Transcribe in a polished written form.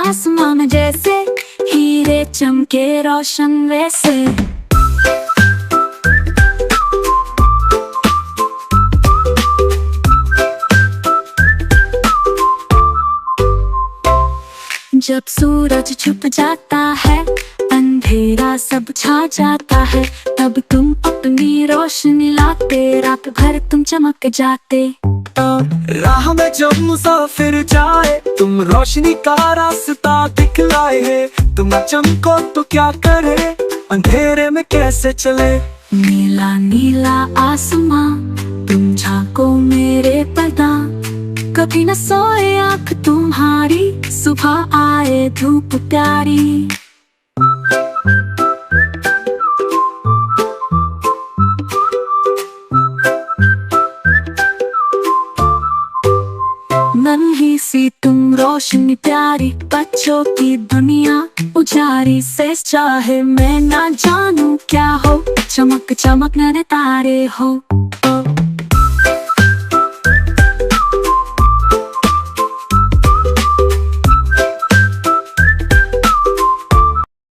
आसमान में जैसे हीरे चमके रोशन वैसे। जब सूरज छुप जाता है, अंधेरा सब छा जाता है, तब तुम अपनी रोशनी लाते, रात भर तुम चमक जाते। राह में जब मुसाफिर जाए, तुम रोशनी का रास्ता दिखलाए है। तुम न चमको तो क्या करे, अंधेरे में कैसे चले। नीला नीला आसमां, तुम झांको मेरे पर्दा, कभी न सोए आँख तुम्हारी, सुबह आए धूप प्यारी। नन्ही सी तुम रोशनी प्यारी, बच्चों की दुनिया उजारी से। चाहे मैं ना जानूं क्या हो, चमक चमक नए तारे हो।